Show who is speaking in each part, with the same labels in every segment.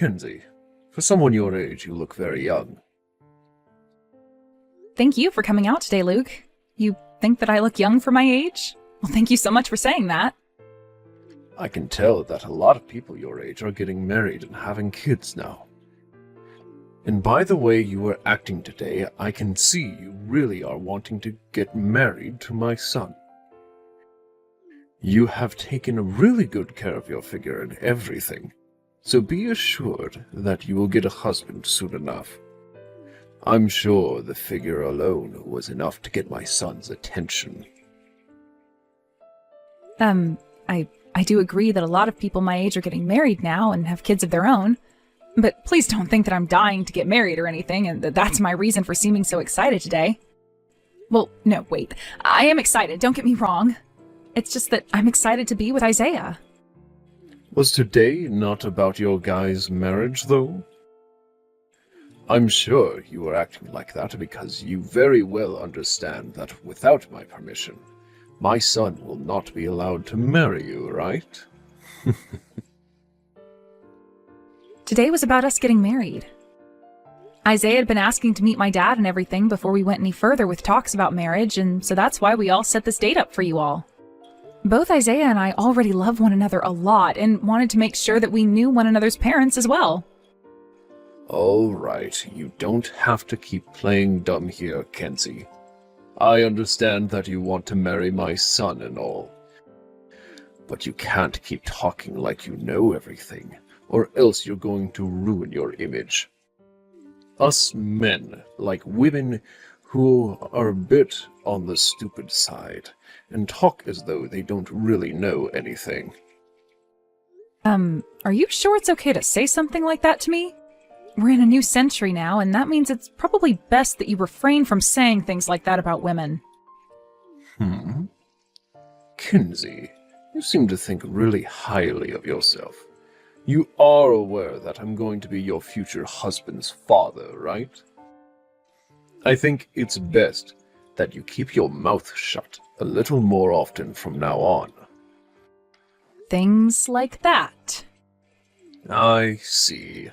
Speaker 1: Kenzie, for someone your age, you look very young.
Speaker 2: Thank you for coming out today, Luke. You think that I look young for my age? Well, thank you so much for saying that.
Speaker 1: I can tell that a lot of people your age are getting married and having kids now. And by the way you were acting today, I can see you really are wanting to get married to my son. You have taken really good care of your figure and everything, so be assured that you will get a husband soon enough. I'm sure the figure alone was enough to get my son's attention.
Speaker 2: I do agree that a lot of people my age are getting married now and have kids of their own, but please don't think that I'm dying to get married or anything, and that's my reason for seeming so excited today. Well, no, wait. I am excited, don't get me wrong. It's just that I'm excited to be with Isaiah.
Speaker 1: Was today not about your guys' marriage, though? I'm sure you were acting like that because you very well understand that without my permission, my son will not be allowed to marry you, right?
Speaker 2: Today was about us getting married. Isaiah had been asking to meet my dad and everything before we went any further with talks about marriage, and so that's why we all set this date up for you all. Both Isaiah and I already love one another a lot and wanted to make sure that we knew one another's parents as well.
Speaker 1: All right, you don't have to keep playing dumb here, Kenzie. I understand that you want to marry my son and all, but you can't keep talking like you know everything, or else you're going to ruin your image. Us men like women who are a bit on the stupid side and talk as though they don't really know anything.
Speaker 2: Are you sure it's okay to say something like that to me? We're in a new century now, and that means it's probably best that you refrain from saying things like that about women.
Speaker 1: Kenzie, you seem to think really highly of yourself. You are aware that I'm going to be your future husband's father, right? I think it's best that you keep your mouth shut a little more often from now on.
Speaker 2: Things like that.
Speaker 1: I see.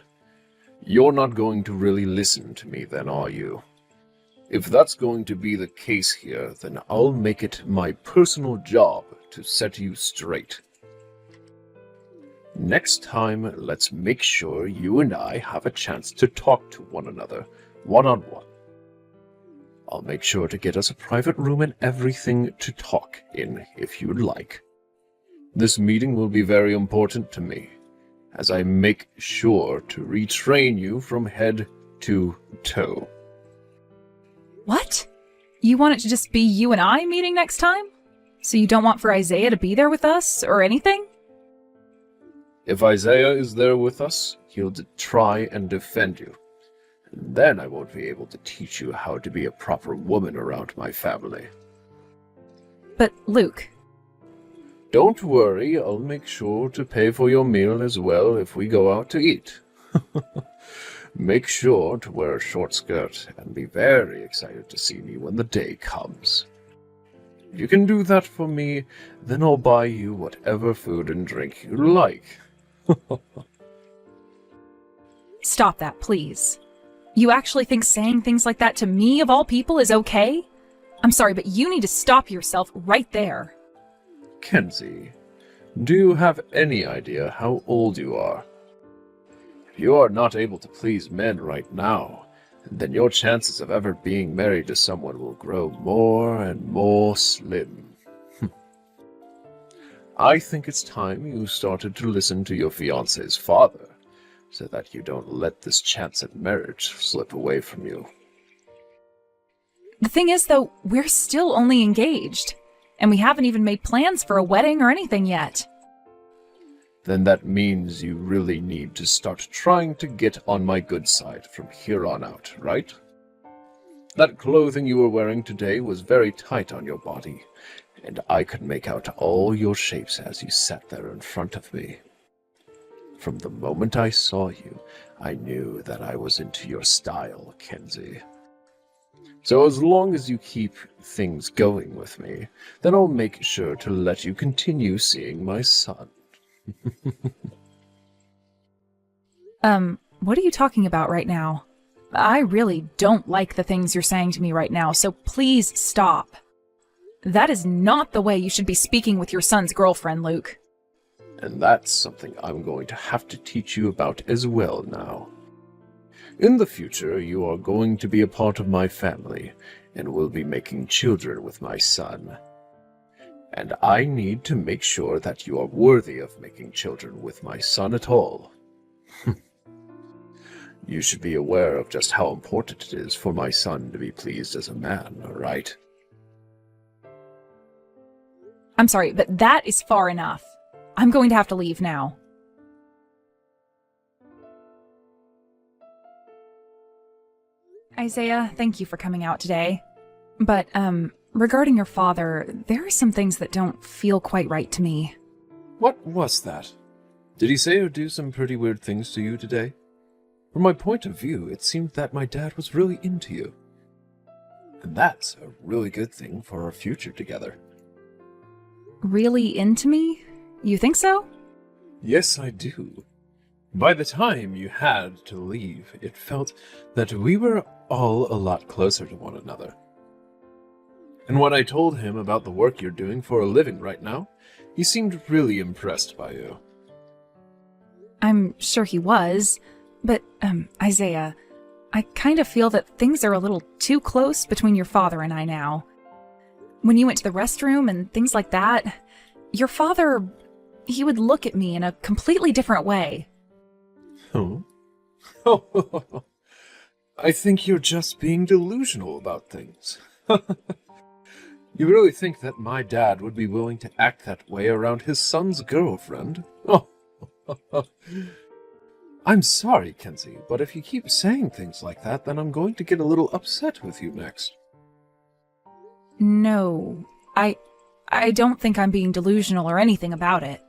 Speaker 1: You're not going to really listen to me then, are you? If that's going to be the case here, then I'll make it my personal job to set you straight. Next time, let's make sure you and I have a chance to talk to one another, one-on-one. I'll make sure to get us a private room and everything to talk in, if you'd like. This meeting will be very important to me, as I make sure to retrain you from head to toe.
Speaker 2: What? You want it to just be you and I meeting next time? So you don't want for Isaiah to be there with us, or anything?
Speaker 1: If Isaiah is there with us, he'll try and defend you. And then I won't be able to teach you how to be a proper woman around my family.
Speaker 2: But, Luke...
Speaker 1: Don't worry, I'll make sure to pay for your meal as well if we go out to eat. Make sure to wear a short skirt and be very excited to see me when the day comes. If you can do that for me, then I'll buy you whatever food and drink you like.
Speaker 2: Stop that, please. You actually think saying things like that to me, of all people, is okay? I'm sorry, but you need to stop yourself right there.
Speaker 1: Kenzie, do you have any idea how old you are? If you are not able to please men right now, then your chances of ever being married to someone will grow more and more slim. I think it's time you started to listen to your fiancé's father, so that you don't let this chance at marriage slip away from you.
Speaker 2: The thing is, though, we're still only engaged, and we haven't even made plans for a wedding or anything yet.
Speaker 1: Then that means you really need to start trying to get on my good side from here on out, right? That clothing you were wearing today was very tight on your body, and I could make out all your shapes as you sat there in front of me. From the moment I saw you, I knew that I was into your style, Kenzie. So as long as you keep things going with me, then I'll make sure to let you continue seeing my son.
Speaker 2: What are you talking about right now? I really don't like the things you're saying to me right now, so please stop. That is not the way you should be speaking with your son's girlfriend, Luke.
Speaker 1: And that's something I'm going to have to teach you about as well now. In the future, you are going to be a part of my family, and will be making children with my son. And I need to make sure that you are worthy of making children with my son at all. You should be aware of just how important it is for my son to be pleased as a man, right?
Speaker 2: I'm sorry, but that is far enough. I'm going to have to leave now. Isaiah, thank you for coming out today. But, regarding your father, there are some things that don't feel quite right to me.
Speaker 1: What was that? Did he say or do some pretty weird things to you today? From my point of view, it seemed that my dad was really into you. And that's a really good thing for our future together.
Speaker 2: Really into me? You think so?
Speaker 1: Yes, I do. By the time you had to leave, it felt that we were all a lot closer to one another. And when I told him about the work you're doing for a living right now, he seemed really impressed by you.
Speaker 2: I'm sure he was. But, Isaiah, I kind of feel that things are a little too close between your father and I now. When you went to the restroom and things like that, your father, he would look at me in a completely different way.
Speaker 1: Oh? I think you're just being delusional about things. You really think that my dad would be willing to act that way around his son's girlfriend? Oh. I'm sorry, Kenzie, but if you keep saying things like that, then I'm going to get a little upset with you next.
Speaker 2: No, I don't think I'm being delusional or anything about it.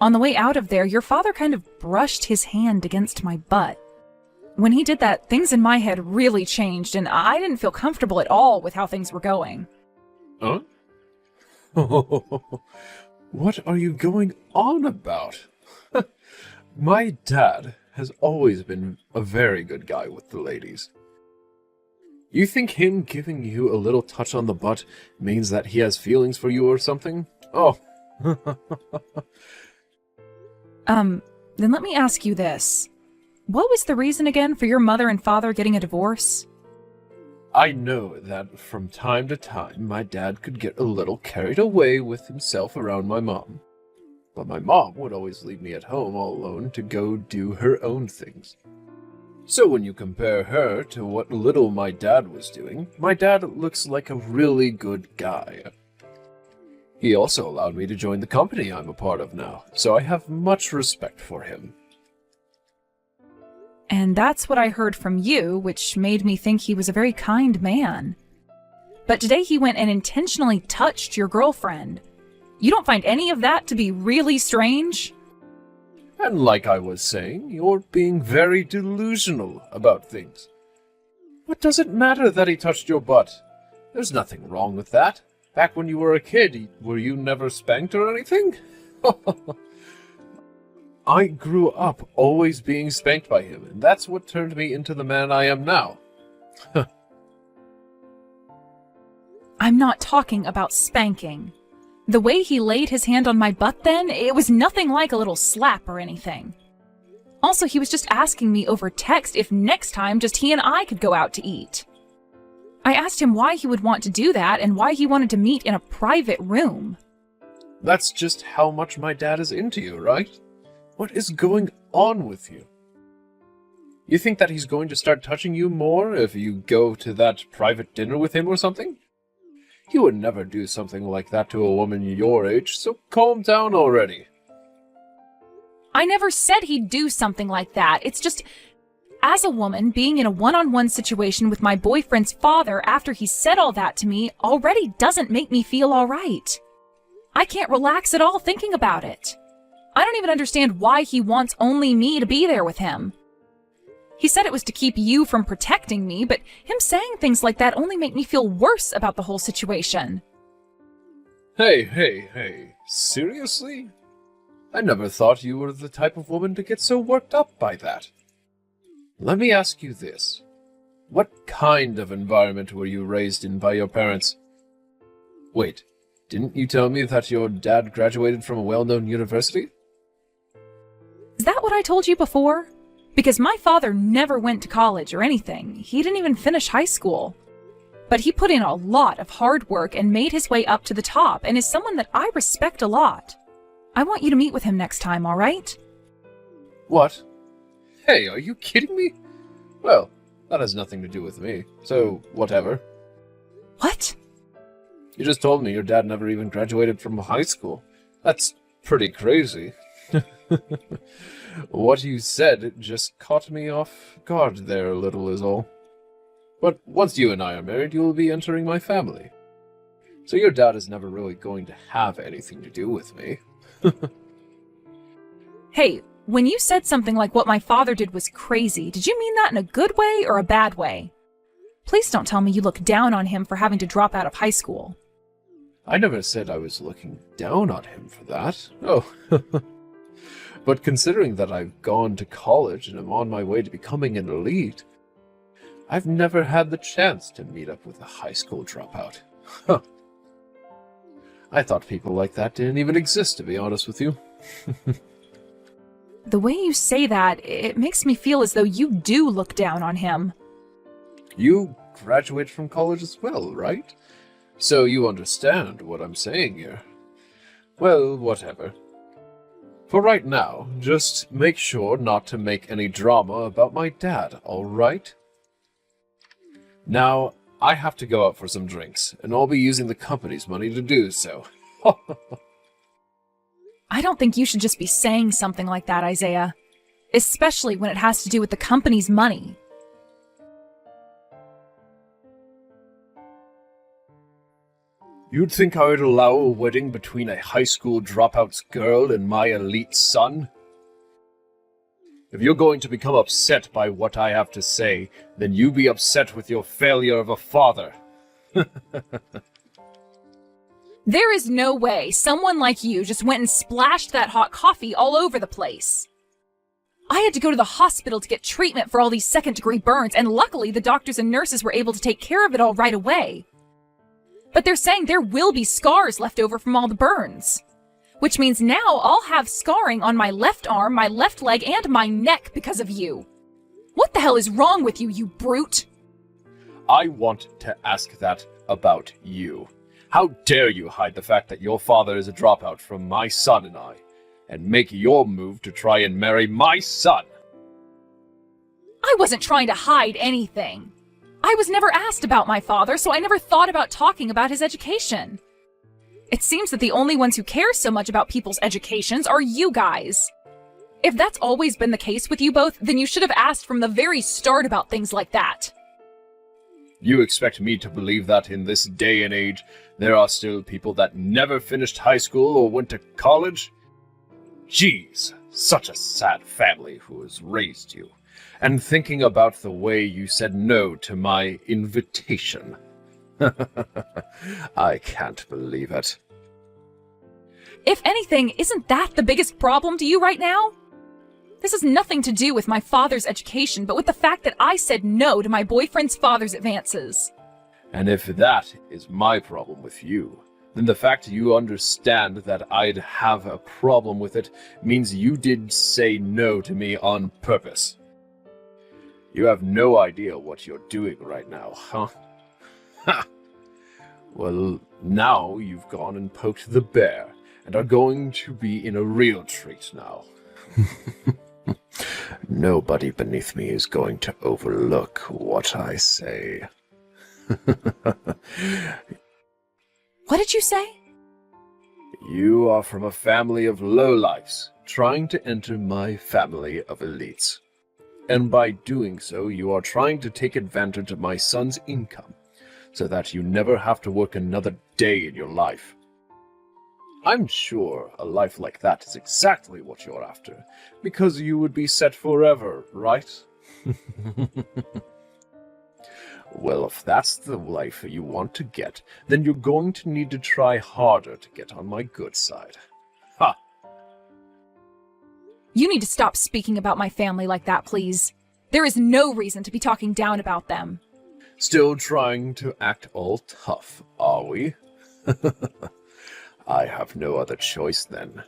Speaker 2: On the way out of there, your father kind of brushed his hand against my butt. When he did that, things in my head really changed, and I didn't feel comfortable at all with how things were going.
Speaker 1: Huh? What are you going on about? My dad has always been a very good guy with the ladies. You think him giving you a little touch on the butt means that he has feelings for you or something? Oh.
Speaker 2: Then let me ask you this. What was the reason again for your mother and father getting a divorce?
Speaker 1: I know that from time to time my dad could get a little carried away with himself around my mom. But my mom would always leave me at home all alone to go do her own things. So when you compare her to what little my dad was doing, my dad looks like a really good guy. He also allowed me to join the company I'm a part of now, so I have much respect for him.
Speaker 2: And that's what I heard from you, which made me think he was a very kind man. But today he went and intentionally touched your girlfriend. You don't find any of that to be really strange?
Speaker 1: And like I was saying, you're being very delusional about things. What does it matter that he touched your butt? There's nothing wrong with that. Back when you were a kid, were you never spanked or anything? I grew up always being spanked by him, and that's what turned me into the man I am now.
Speaker 2: I'm not talking about spanking. The way he laid his hand on my butt then, it was nothing like a little slap or anything. Also, he was just asking me over text if next time just he and I could go out to eat. I asked him why he would want to do that and why he wanted to meet in a private room.
Speaker 1: That's just how much my dad is into you, right? What is going on with you? You think that he's going to start touching you more if you go to that private dinner with him or something? He would never do something like that to a woman your age, so calm down already.
Speaker 2: I never said he'd do something like that. It's just, as a woman, being in a one-on-one situation with my boyfriend's father after he said all that to me already doesn't make me feel all right. I can't relax at all thinking about it. I don't even understand why he wants only me to be there with him. He said it was to keep you from protecting me, but him saying things like that only make me feel worse about the whole situation.
Speaker 1: Hey, seriously? I never thought you were the type of woman to get so worked up by that. Let me ask you this. What kind of environment were you raised in by your parents? Wait, didn't you tell me that your dad graduated from a well-known university?
Speaker 2: Is that what I told you before? Because my father never went to college or anything. He didn't even finish high school. But he put in a lot of hard work and made his way up to the top and is someone that I respect a lot. I want you to meet with him next time, all right?
Speaker 1: What? Hey, are you kidding me? Well, that has nothing to do with me, so whatever.
Speaker 2: What?
Speaker 1: You just told me your dad never even graduated from high school. That's pretty crazy. What you said just caught me off guard there a little is all. But once you and I are married, you will be entering my family. So your dad is never really going to have anything to do with me.
Speaker 2: Hey, when you said something like what my father did was crazy, did you mean that in a good way or a bad way? Please don't tell me you look down on him for having to drop out of high school.
Speaker 1: I never said I was looking down on him for that. Oh. But considering that I've gone to college and am on my way to becoming an elite, I've never had the chance to meet up with a high school dropout. Huh. I thought people like that didn't even exist, to be honest with you.
Speaker 2: The way you say that, it makes me feel as though you do look down on him.
Speaker 1: You graduated from college as well, right? So you understand what I'm saying here. Well, whatever. For right now, just make sure not to make any drama about my dad, all right? Now, I have to go out for some drinks, and I'll be using the company's money to do so.
Speaker 2: I don't think you should just be saying something like that, Isaiah. Especially when it has to do with the company's money.
Speaker 1: You'd think I would allow a wedding between a high school dropout's girl and my elite son? If you're going to become upset by what I have to say, then you be upset with your failure of a father.
Speaker 2: There is no way someone like you just went and splashed that hot coffee all over the place. I had to go to the hospital to get treatment for all these second-degree burns, and luckily the doctors and nurses were able to take care of it all right away. But they're saying there will be scars left over from all the burns. Which means now I'll have scarring on my left arm, my left leg, and my neck because of you. What the hell is wrong with you, you brute?
Speaker 1: I want to ask that about you. How dare you hide the fact that your father is a dropout from my son and I, and make your move to try and marry my son?
Speaker 2: I wasn't trying to hide anything. I was never asked about my father, so I never thought about talking about his education. It seems that the only ones who care so much about people's educations are you guys. If that's always been the case with you both, then you should have asked from the very start about things like that.
Speaker 1: You expect me to believe that in this day and age, there are still people that never finished high school or went to college? Jeez, such a sad family who has raised you. And thinking about the way you said no to my invitation. I can't believe it.
Speaker 2: If anything, isn't that the biggest problem to you right now? This has nothing to do with my father's education, but with the fact that I said no to my boyfriend's father's advances.
Speaker 1: And if that is my problem with you, then the fact you understand that I'd have a problem with it means you did say no to me on purpose. You have no idea what you're doing right now, huh? Ha! Well, now you've gone and poked the bear, and are going to be in a real treat now. Nobody beneath me is going to overlook what I say.
Speaker 2: What did you say?
Speaker 1: You are from a family of lowlifes, trying to enter my family of elites. And by doing so, you are trying to take advantage of my son's income, so that you never have to work another day in your life. I'm sure a life like that is exactly what you're after, because you would be set forever, right? Well, if that's the life you want to get, then you're going to need to try harder to get on my good side. Ha!
Speaker 2: You need to stop speaking about my family like that, please. There is no reason to be talking down about them.
Speaker 1: Still trying to act all tough, are we? I have no other choice then.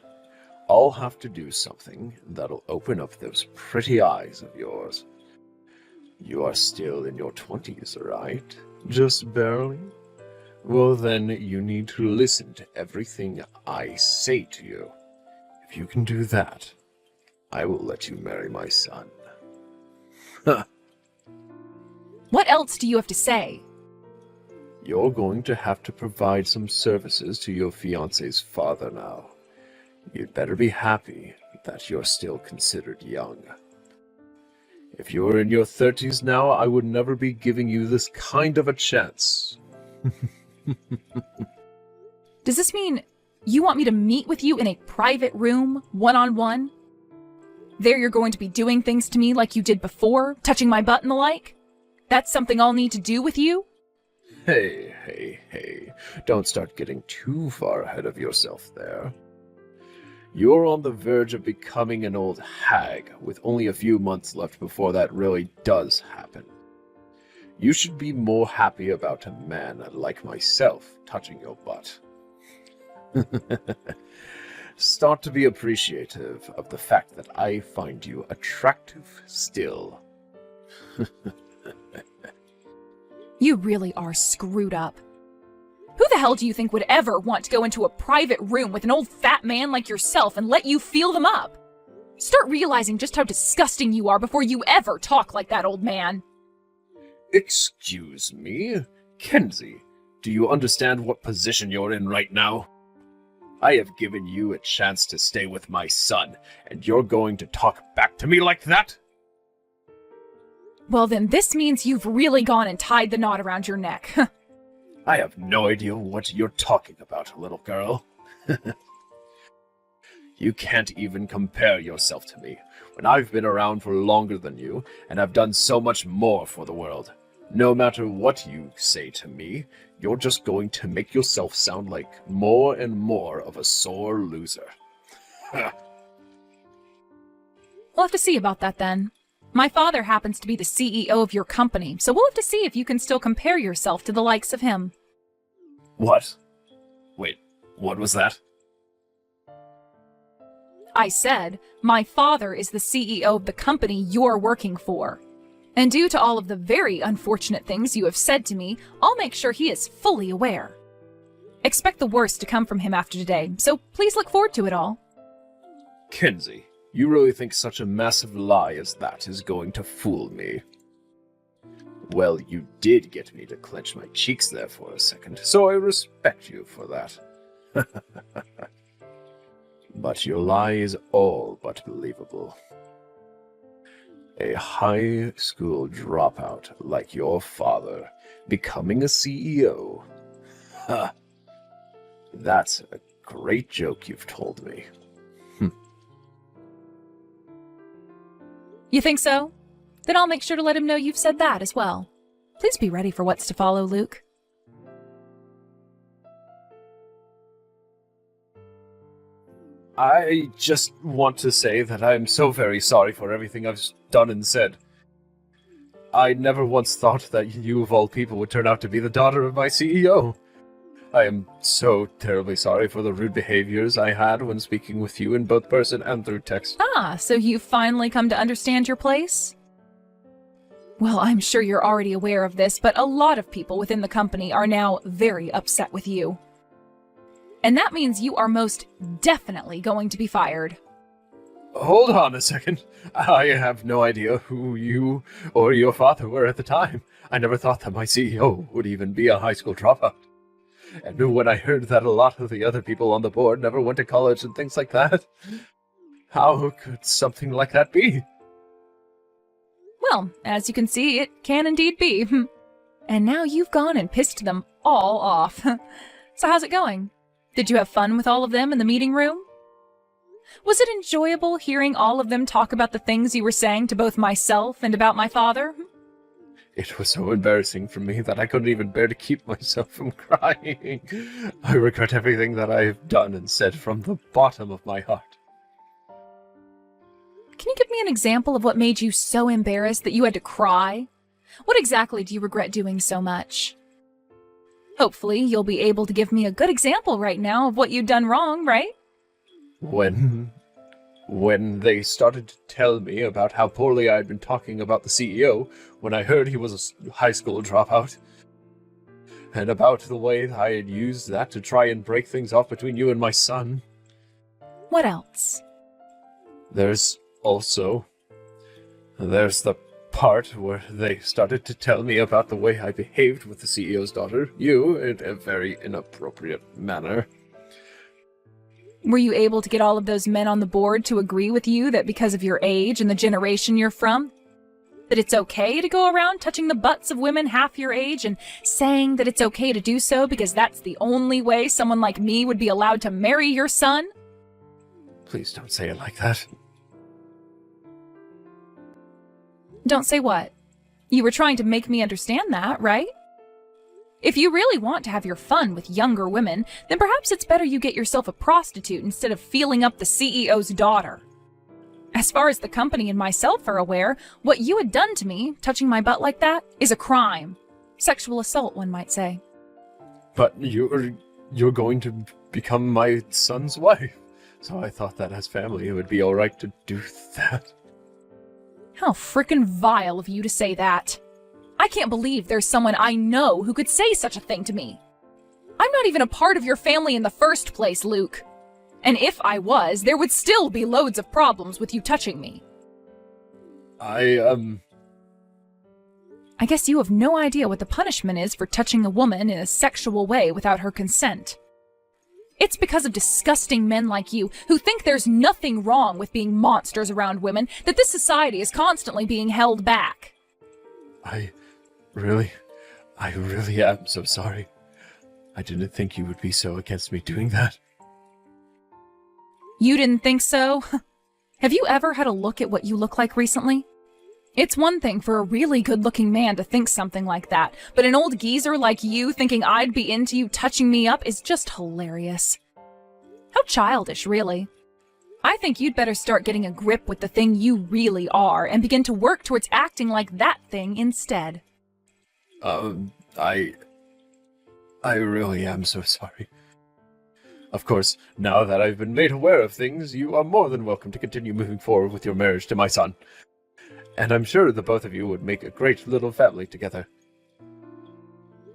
Speaker 1: I'll have to do something that'll open up those pretty eyes of yours. You are still in your 20s, right? Just barely? Well, then you need to listen to everything I say to you. If you can do that, I will let you marry my son.
Speaker 2: What else do you have to say?
Speaker 1: You're going to have to provide some services to your fiancé's father now. You'd better be happy that you're still considered young. If you were in your 30s now, I would never be giving you this kind of a chance.
Speaker 2: Does this mean you want me to meet with you in a private room, one-on-one? There you're going to be doing things to me like you did before, touching my butt and the like? That's something I'll need to do with you?
Speaker 1: Hey. Don't start getting too far ahead of yourself there. You're on the verge of becoming an old hag, with only a few months left before that really does happen. You should be more happy about a man like myself touching your butt. Start to be appreciative of the fact that I find you attractive still.
Speaker 2: You really are screwed up. Who the hell do you think would ever want to go into a private room with an old fat man like yourself and let you feel them up? Start realizing just how disgusting you are before you ever talk like that old man.
Speaker 1: Excuse me? Kenzie, do you understand what position you're in right now? I have given you a chance to stay with my son, and you're going to talk back to me like that?
Speaker 2: Well, then this means you've really gone and tied the knot around your neck.
Speaker 1: I have no idea what you're talking about, little girl. You can't even compare yourself to me, when I've been around for longer than you, and I've done so much more for the world. No matter what you say to me, you're just going to make yourself sound like more and more of a sore loser.
Speaker 2: We'll have to see about that then. My father happens to be the CEO of your company, so we'll have to see if you can still compare yourself to the likes of him.
Speaker 1: What? Wait, what was that?
Speaker 2: I said, my father is the CEO of the company you're working for. And due to all of the very unfortunate things you have said to me, I'll make sure he is fully aware. Expect the worst to come from him after today, so please look forward to it all.
Speaker 1: Kenzie, you really think such a massive lie as that is going to fool me? Well, you did get me to clench my cheeks there for a second, so I respect you for that. But your lie is all but believable. A high school dropout like your father becoming a CEO. Ha! That's a great joke you've told me.
Speaker 2: You think so? Then I'll make sure to let him know you've said that as well. Please be ready for what's to follow, Luke.
Speaker 1: I just want to say that I'm so very sorry for everything I've done and said. I never once thought that you of all people would turn out to be the daughter of my CEO. I am so terribly sorry for the rude behaviors I had when speaking with you in both person and through text.
Speaker 2: Ah, so you've finally come to understand your place? Well, I'm sure you're already aware of this, but a lot of people within the company are now very upset with you. And that means you are most definitely going to be fired.
Speaker 1: Hold on a second. I have no idea who you or your father were at the time. I never thought that my CEO would even be a high school dropout. And when I heard that a lot of the other people on the board never went to college and things like that, how could something like that be?
Speaker 2: Well, as you can see, it can indeed be. And now you've gone and pissed them all off. So how's it going? Did you have fun with all of them in the meeting room? Was it enjoyable hearing all of them talk about the things you were saying to both myself and about my father?
Speaker 1: It was so embarrassing for me that I couldn't even bear to keep myself from crying. I regret everything that I have done and said from the bottom of my heart.
Speaker 2: Can you give me an example of what made you so embarrassed that you had to cry? What exactly do you regret doing so much? Hopefully, you'll be able to give me a good example right now of what you'd done wrong, right?
Speaker 1: When they started to tell me about how poorly I had been talking about the CEO when I heard he was a high school dropout, and about the way I had used that to try and break things off between you and my son.
Speaker 2: What else?
Speaker 1: There's the part where they started to tell me about the way I behaved with the CEO's daughter, you, in a very inappropriate manner.
Speaker 2: Were you able to get all of those men on the board to agree with you that because of your age and the generation you're from, that it's okay to go around touching the butts of women half your age and saying that it's okay to do so because that's the only way someone like me would be allowed to marry your son?
Speaker 1: Please don't say it like that.
Speaker 2: Don't say what? You were trying to make me understand that, right? If you really want to have your fun with younger women, then perhaps it's better you get yourself a prostitute instead of feeling up the CEO's daughter. As far as the company and myself are aware, what you had done to me, touching my butt like that, is a crime. Sexual assault, one might say.
Speaker 1: But you're going to become my son's wife, so I thought that as family it would be all right to do that.
Speaker 2: How frickin' vile of you to say that. I can't believe there's someone I know who could say such a thing to me. I'm not even a part of your family in the first place, Luke. And if I was, there would still be loads of problems with you touching me.
Speaker 1: I
Speaker 2: guess you have no idea what the punishment is for touching a woman in a sexual way without her consent. It's because of disgusting men like you who think there's nothing wrong with being monsters around women that this society is constantly being held back.
Speaker 1: I really am so sorry. I didn't think you would be so against me doing that.
Speaker 2: You didn't think so? Have you ever had a look at what you look like recently? It's one thing for a really good-looking man to think something like that, but an old geezer like you thinking I'd be into you touching me up is just hilarious. How childish, really. I think you'd better start getting a grip with the thing you really are and begin to work towards acting like that thing instead.
Speaker 1: I really am so sorry. Of course, now that I've been made aware of things, you are more than welcome to continue moving forward with your marriage to my son. And I'm sure the both of you would make a great little family together.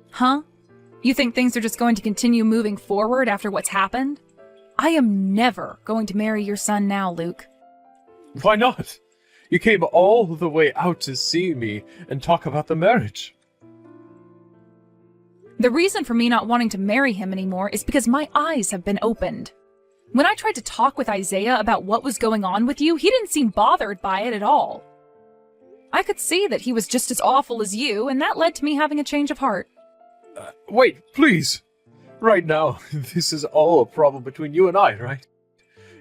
Speaker 2: Huh? You think things are just going to continue moving forward after what's happened? I am never going to marry your son now, Luke.
Speaker 1: Why not? You came all the way out to see me and talk about the marriage.
Speaker 2: The reason for me not wanting to marry him anymore is because my eyes have been opened. When I tried to talk with Isaiah about what was going on with you, he didn't seem bothered by it at all. I could see that he was just as awful as you, and that led to me having a change of heart.
Speaker 1: Wait, please. Right now, this is all a problem between you and I, right?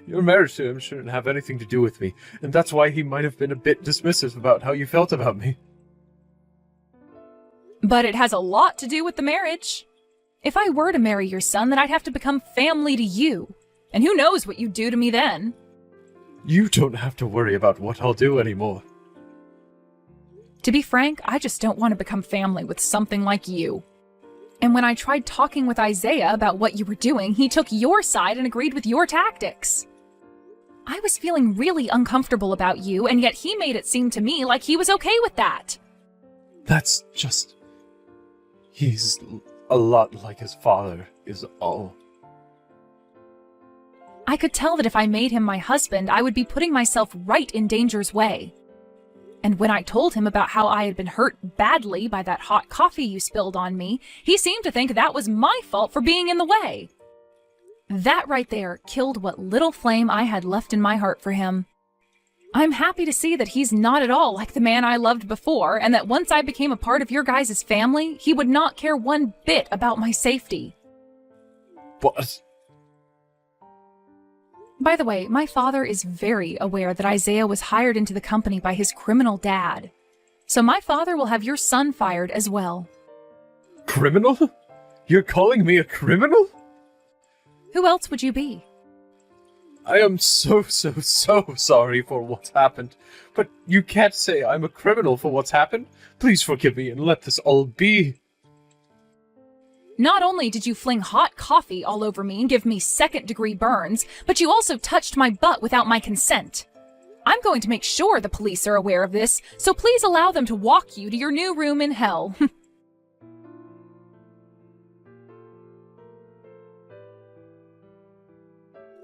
Speaker 1: Your marriage to him shouldn't have anything to do with me, and that's why he might have been a bit dismissive about how you felt about me.
Speaker 2: But it has a lot to do with the marriage. If I were to marry your son, then I'd have to become family to you. And who knows what you'd do to me then?
Speaker 1: You don't have to worry about what I'll do anymore.
Speaker 2: To be frank, I just don't want to become family with something like you. And when I tried talking with Isaiah about what you were doing, he took your side and agreed with your tactics. I was feeling really uncomfortable about you, and yet he made it seem to me like he was okay with that.
Speaker 1: That's just... He's a lot like his father, is all.
Speaker 2: I could tell that if I made him my husband, I would be putting myself right in danger's way. And when I told him about how I had been hurt badly by that hot coffee you spilled on me, he seemed to think that was my fault for being in the way. That right there killed what little flame I had left in my heart for him. I'm happy to see that he's not at all like the man I loved before, and that once I became a part of your guys' family, he would not care one bit about my safety.
Speaker 1: What?
Speaker 2: By the way, my father is very aware that Isaiah was hired into the company by his criminal dad. So my father will have your son fired as well.
Speaker 1: Criminal? You're calling me a criminal?
Speaker 2: Who else would you be?
Speaker 1: I am so sorry for what's happened. But you can't say I'm a criminal for what's happened. Please forgive me and let this all be.
Speaker 2: Not only did you fling hot coffee all over me and give me second-degree burns, but you also touched my butt without my consent. I'm going to make sure the police are aware of this, so please allow them to walk you to your new room in hell.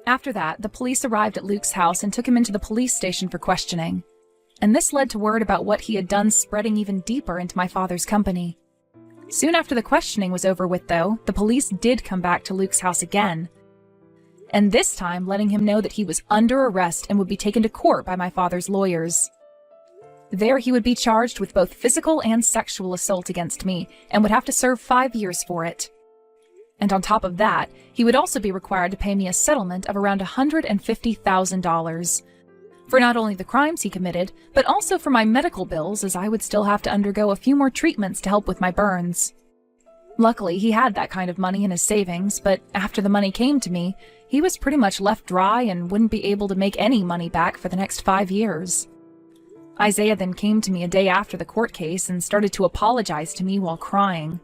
Speaker 2: After that, the police arrived at Luke's house and took him into the police station for questioning. And this led to word about what he had done spreading even deeper into my father's company. Soon after the questioning was over with, though, the police did come back to Luke's house again. And this time letting him know that he was under arrest and would be taken to court by my father's lawyers. There he would be charged with both physical and sexual assault against me and would have to serve 5 years for it. And on top of that, he would also be required to pay me a settlement of around $150,000 for not only the crimes he committed, but also for my medical bills, as I would still have to undergo a few more treatments to help with my burns. Luckily, he had that kind of money in his savings, but after the money came to me, he was pretty much left dry and wouldn't be able to make any money back for the next 5 years. Isaiah then came to me a day after the court case and started to apologize to me while crying.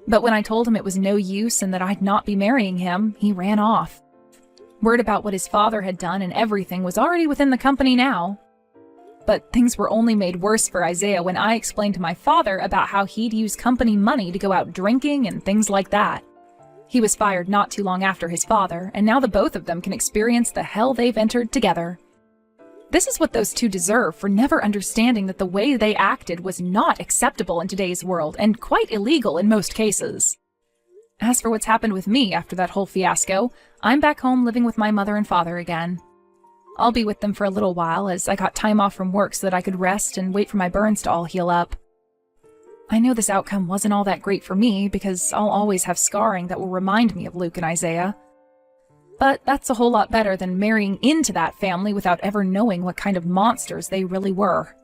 Speaker 2: But when I told him it was no use and that I'd not be marrying him, he ran off. Word about what his father had done and everything was already within the company now. But things were only made worse for Isaiah when I explained to my father about how he'd use company money to go out drinking and things like that. He was fired not too long after his father, and now the both of them can experience the hell they've entered together. This is what those two deserve for never understanding that the way they acted was not acceptable in today's world and quite illegal in most cases. As for what's happened with me after that whole fiasco, I'm back home living with my mother and father again. I'll be with them for a little while as I got time off from work so that I could rest and wait for my burns to all heal up. I know this outcome wasn't all that great for me because I'll always have scarring that will remind me of Luke and Isaiah. But that's a whole lot better than marrying into that family without ever knowing what kind of monsters they really were.